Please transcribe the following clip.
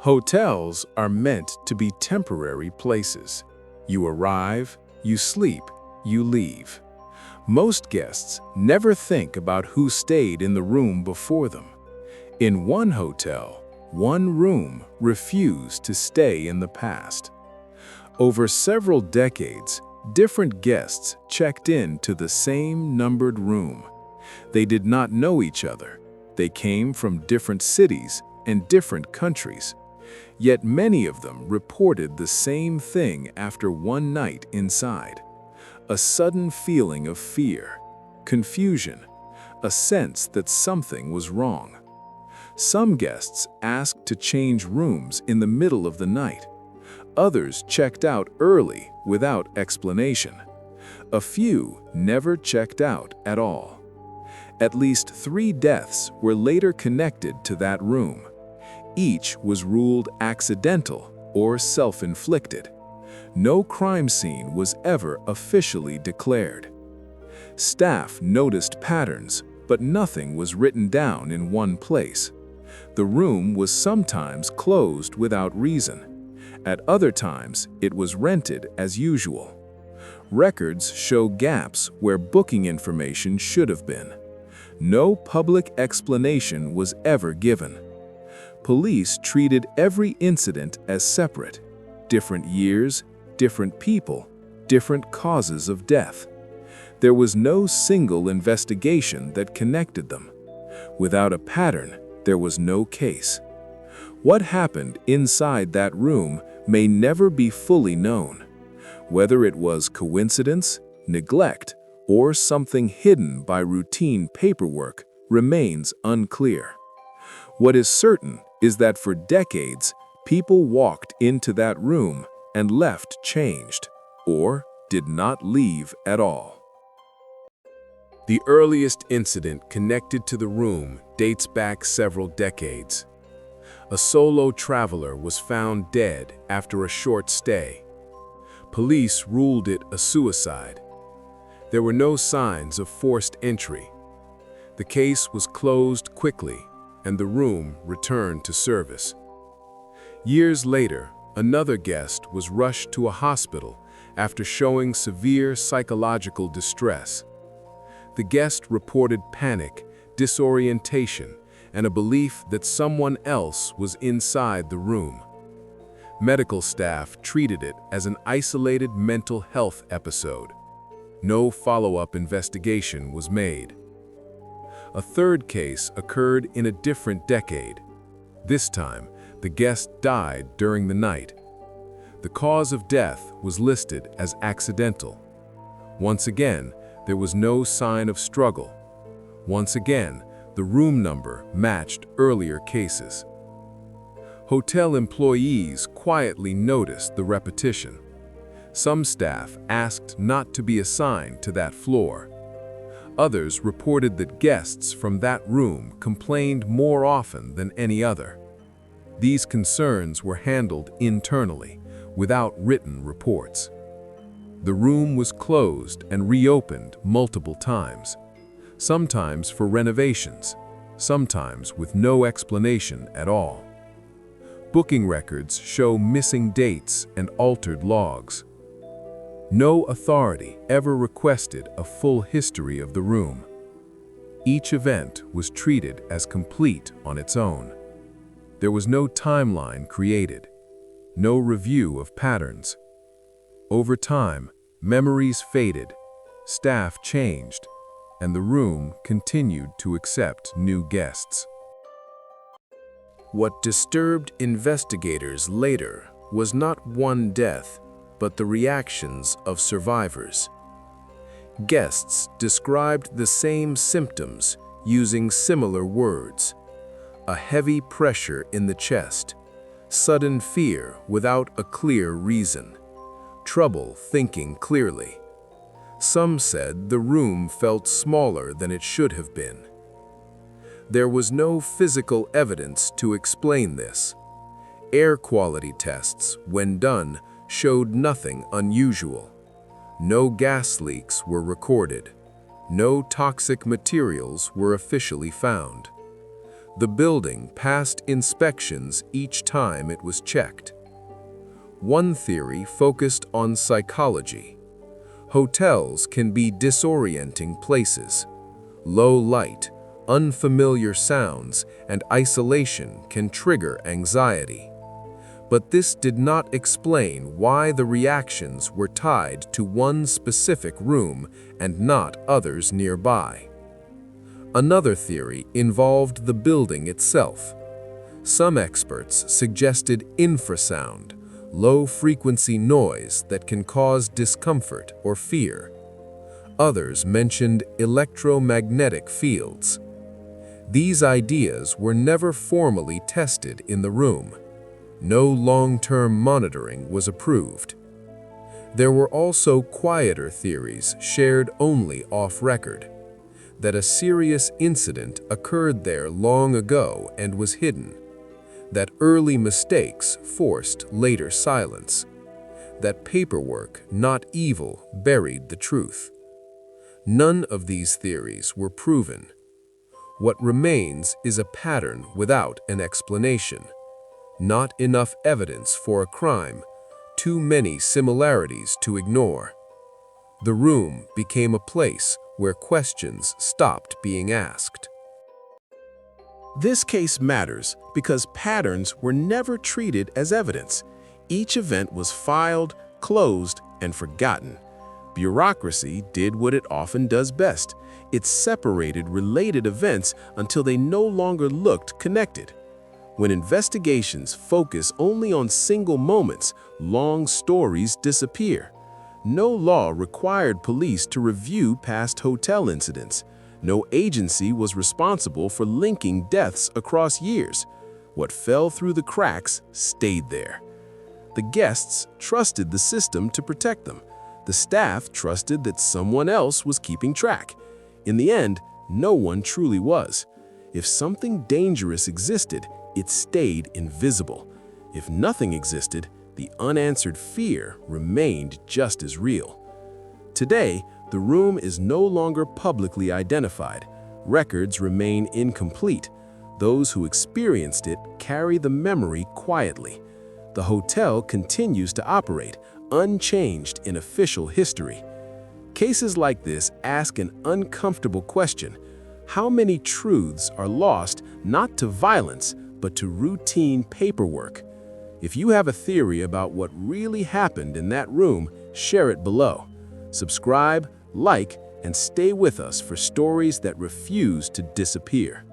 Hotels are meant to be temporary places. You arrive, you sleep, you leave. Most guests never think about who stayed in the room before them. In one hotel, one room refused to stay in the past. Over several decades, different guests checked in to the same numbered room. They did not know each other. They came from different cities and different countries. Yet many of them reported the same thing after one night inside. A sudden feeling of fear, confusion, a sense that something was wrong. Some guests asked to change rooms in the middle of the night. Others checked out early without explanation. A few never checked out at all. At least 3 deaths were later connected to that room. Each was ruled accidental or self-inflicted. No crime scene was ever officially declared. Staff noticed patterns, but nothing was written down in one place. The room was sometimes closed without reason. At other times, it was rented as usual. Records show gaps where booking information should have been. No public explanation was ever given. Police treated every incident as separate. Different years, different people, different causes of death. There was no single investigation that connected them. Without a pattern, there was no case. What happened inside that room may never be fully known. Whether it was coincidence, neglect, or something hidden by routine paperwork remains unclear. What is certain is that for decades, people walked into that room and left changed, or did not leave at all. The earliest incident connected to the room dates back several decades. A solo traveler was found dead after a short stay. Police ruled it a suicide. There were no signs of forced entry. The case was closed quickly, and the room returned to service. Years later, another guest was rushed to a hospital after showing severe psychological distress. The guest reported panic, disorientation, and a belief that someone else was inside the room. Medical staff treated it as an isolated mental health episode. No follow-up investigation was made. A third case occurred in a different decade. This time, the guest died during the night. The cause of death was listed as accidental. Once again, there was no sign of struggle. Once again, the room number matched earlier cases. Hotel employees quietly noticed the repetition. Some staff asked not to be assigned to that floor. Others reported that guests from that room complained more often than any other. These concerns were handled internally, without written reports. The room was closed and reopened multiple times, sometimes for renovations, sometimes with no explanation at all. Booking records show missing dates and altered logs. No authority ever requested a full history of the room. Each event was treated as complete on its own. There was no timeline created, no review of patterns. Over time, memories faded, staff changed, and the room continued to accept new guests. What disturbed investigators later was not one death, but the reactions of survivors. Guests described the same symptoms using similar words: a heavy pressure in the chest, sudden fear without a clear reason, trouble thinking clearly. Some said the room felt smaller than it should have been. There was no physical evidence to explain this. Air quality tests, when done, showed nothing unusual. No gas leaks were recorded. No toxic materials were officially found. The building passed inspections each time it was checked. One theory focused on psychology. Hotels can be disorienting places. Low light, unfamiliar sounds, and isolation can trigger anxiety. But this did not explain why the reactions were tied to one specific room and not others nearby. Another theory involved the building itself. Some experts suggested infrasound, low-frequency noise that can cause discomfort or fear. Others mentioned electromagnetic fields. These ideas were never formally tested in the room. No long-term monitoring was approved. There were also quieter theories shared only off-record, that a serious incident occurred there long ago and was hidden, that early mistakes forced later silence, that paperwork, not evil, buried the truth. None of these theories were proven. What remains is a pattern without an explanation. Not enough evidence for a crime, too many similarities to ignore. The room became a place where questions stopped being asked. This case matters because patterns were never treated as evidence. Each event was filed, closed, and forgotten. Bureaucracy did what it often does best. It separated related events until they no longer looked connected. When investigations focus only on single moments, long stories disappear. No law required police to review past hotel incidents. No agency was responsible for linking deaths across years. What fell through the cracks stayed there. The guests trusted the system to protect them. The staff trusted that someone else was keeping track. In the end, no one truly was. If something dangerous existed, it stayed invisible. If nothing existed, the unanswered fear remained just as real. Today, the room is no longer publicly identified. Records remain incomplete. Those who experienced it carry the memory quietly. The hotel continues to operate, unchanged in official history. Cases like this ask an uncomfortable question. How many truths are lost not to violence, but to routine paperwork? If you have a theory about what really happened in that room, share it below. Subscribe, like, and stay with us for stories that refuse to disappear.